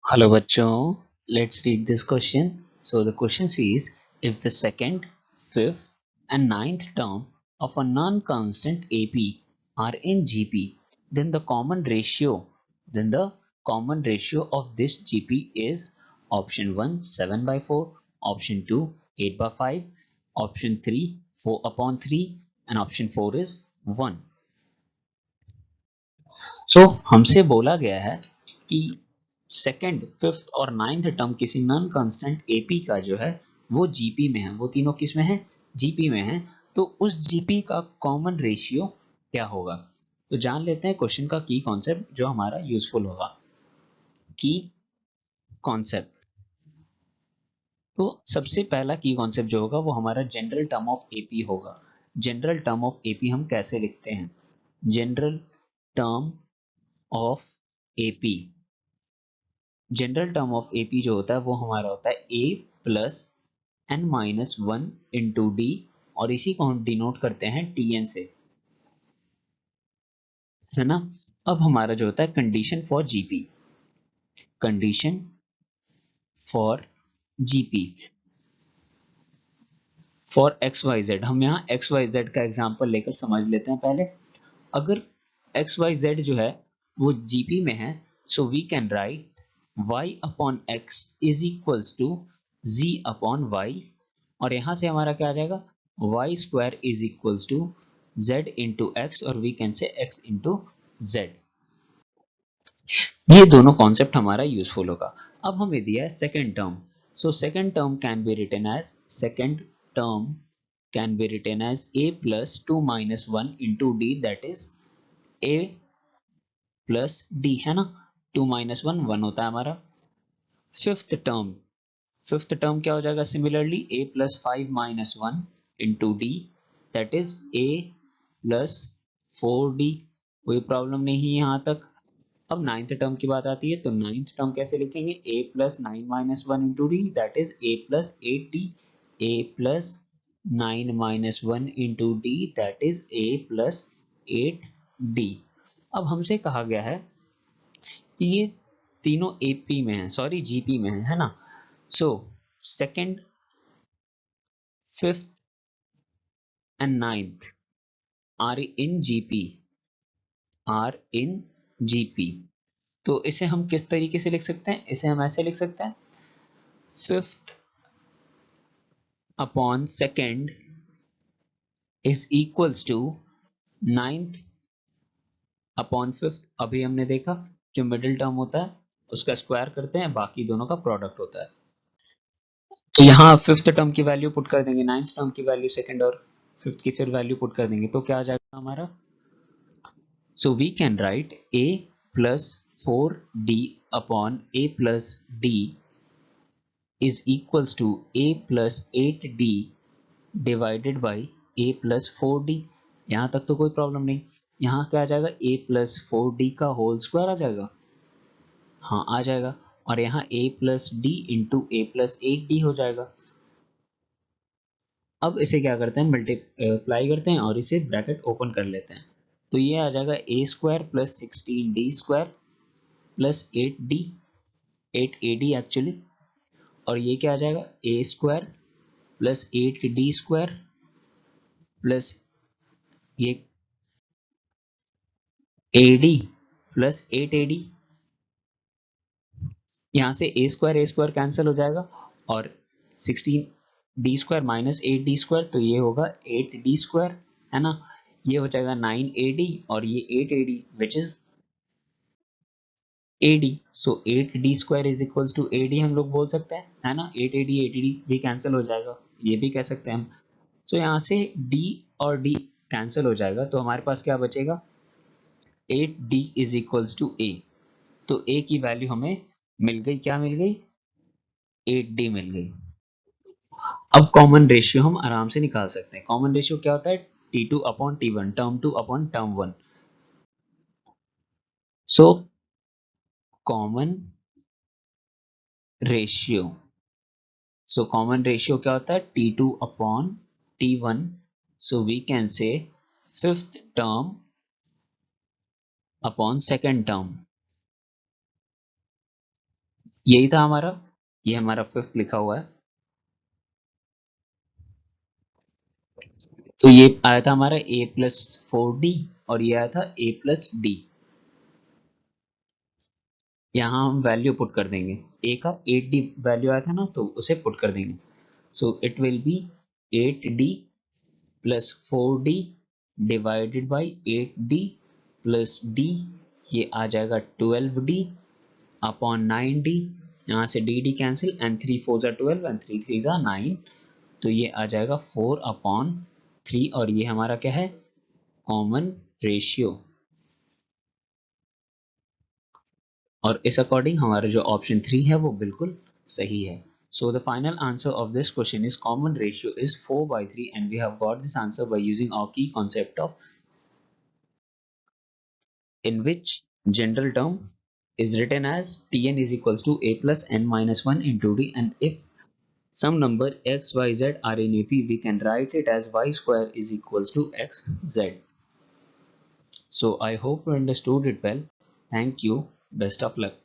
Hello bachcho, let's read this question. So the question says, if the second, fifth and ninth term of a non-constant AP are in GP, then the common ratio of this GP is option 1 7 by 4, option 2 8 by 5, option 3 4 upon 3 and option 4 is 1. हमसे बोला गया है कि second, fifth और ninth term किसी non constant AP का जो है वो जीपी में है, वो तीनों किस में है, जीपी में है। तो उस जीपी का कॉमन रेशियो क्या होगा? तो जान लेते हैं क्वेश्चन का की कॉन्सेप्ट जो हमारा यूजफुल होगा। की कॉन्सेप्ट, तो सबसे पहला की कॉन्सेप्ट जो होगा वो हमारा जनरल टर्म ऑफ एपी होगा। जनरल टर्म ऑफ एपी हम कैसे लिखते हैं? General term of AP, general term of AP जो होता है वो हमारा होता है a plus n minus one into d, और इसी को हम डिनोट करते हैं टी एन से, है ना। अब हमारा जो होता है condition for GP, condition for GP for X Y Z, हम यहाँ एक्स वाई जेड का एग्जाम्पल लेकर समझ लेते हैं पहले। अगर एक्स वाई जेड जो है वो जीपी में है, so we can write y upon x is equals to z upon y, और यहां से हमारा क्या आ जाएगा, y square is equals to z into x, और we can say x into z. ये दोनों कॉन्सेप्ट हमारा यूजफुल होगा। अब हमें दिया है second term, so second term can be written as, second term can be written as a plus two minus one into D, that is a plus D, है ना। टू माइनस वन वन होता है हमारा। Fifth term, fifth term क्या हो जाएगा, similarly a plus five minus one into D, that is a plus four D. कोई problem नहीं है यहाँ तक। अब नाइन्थ टर्म की बात आती है, तो नाइन्थ टर्म कैसे लिखेंगे, a plus nine minus one into D, that is a plus eight D, a plus nine minus one into D, that is a plus eight D. अब हमसे कहा गया है कि ये तीनों एपी में है, सॉरी जीपी में है ना। So second, fifth and ninth are in GP, are in GP. तो इसे हम किस तरीके से लिख सकते हैं, इसे हम ऐसे लिख सकते हैं, fifth upon second is equals to ninth upon fifth. अभी हमने देखा जो मिडिल टर्म होता है उसका स्क्वायर करते हैं, बाकी दोनों का प्रोडक्ट होता है। तो यहाँ फिफ्थ टर्म की वैल्यू पुट कर देंगे, नाइन्थ टर्म की वैल्यू सेकंड और फिफ्थ की फिर वैल्यू पुट कर देंगे, तो क्या आ जाएगा हमारा, so we can write a plus four D upon a plus D is equals to a plus eight D divided by a plus four D. यहाँ तक तो कोई प्रॉब्लम नहीं। यहाँ क्या आ जाएगा, a प्लस फोर डी का होल स्क्वायर आ जाएगा, हाँ आ जाएगा, और यहाँ a plus D into A plus eight D हो जाएगा। अब इसे क्या करते हैं, मल्टीप्लाई करते हैं और इसे ब्रैकेट ओपन कर लेते हैं। तो ये आ जाएगा a square plus sixteen d square plus eight d, eight A d actually, और ये क्या आ जाएगा, a square plus eight D square plus ये a d plus eight A d. यहाँ से ए स्क्वायर कैंसिल हो जाएगा, और sixteen d square minus eight D square, तो ये होगा एट डी स्क्वायर, है ना। ये हो जाएगा नाइन ए डी, और ये eight A D which is A D. So eight D square is equals to A D हम लोग बोल सकते हैं, है ना। एट ए डी भी कैंसिल हो जाएगा, ये भी कह सकते हैं हम। सो यहाँ से डी और डी कैंसिल हो जाएगा, तो हमारे पास क्या बचेगा, eight d is equals to a. तो ए की वैल्यू हमें मिल गई, क्या मिल गई, एट डी मिल गई। अब कॉमन रेशियो हम आराम से निकाल सकते हैं। कॉमन रेशियो क्या होता है, T two upon T one, term two upon term one. So common ratio, so common ratio क्या होता है, T two upon T one. So we can say fifth term upon second term, यही था हमारा, ये हमारा फिफ्थ लिखा हुआ है। तो ये आया था हमारा a+4d और ये आया था a+d। यहाँ हम वैल्यू पुट कर देंगे, a का 8d वैल्यू आया था ना, तो उसे पुट कर देंगे। So it will be 8d plus 4d divided by 8d plus d, ये आ जाएगा 12d अपॉन 9d। यहाँ से D D cancel and 3 4 12 and 3 3 9, तो ये आ जाएगा 4/3 और ये हमारा क्या है, कॉमन रेशियो। और इस अकॉर्डिंग हमारा जो ऑप्शन 3 है वो बिल्कुल सही है। So the final answer of this question is common ratio is 4/3 and we have got this answer by using our key concept of in which general term is written as Tn is equals to a plus n minus 1 into d, and if some number x, y, z are in AP, we can write it as y square is equals to x, z. So I hope you understood it well. Thank you. Best of luck.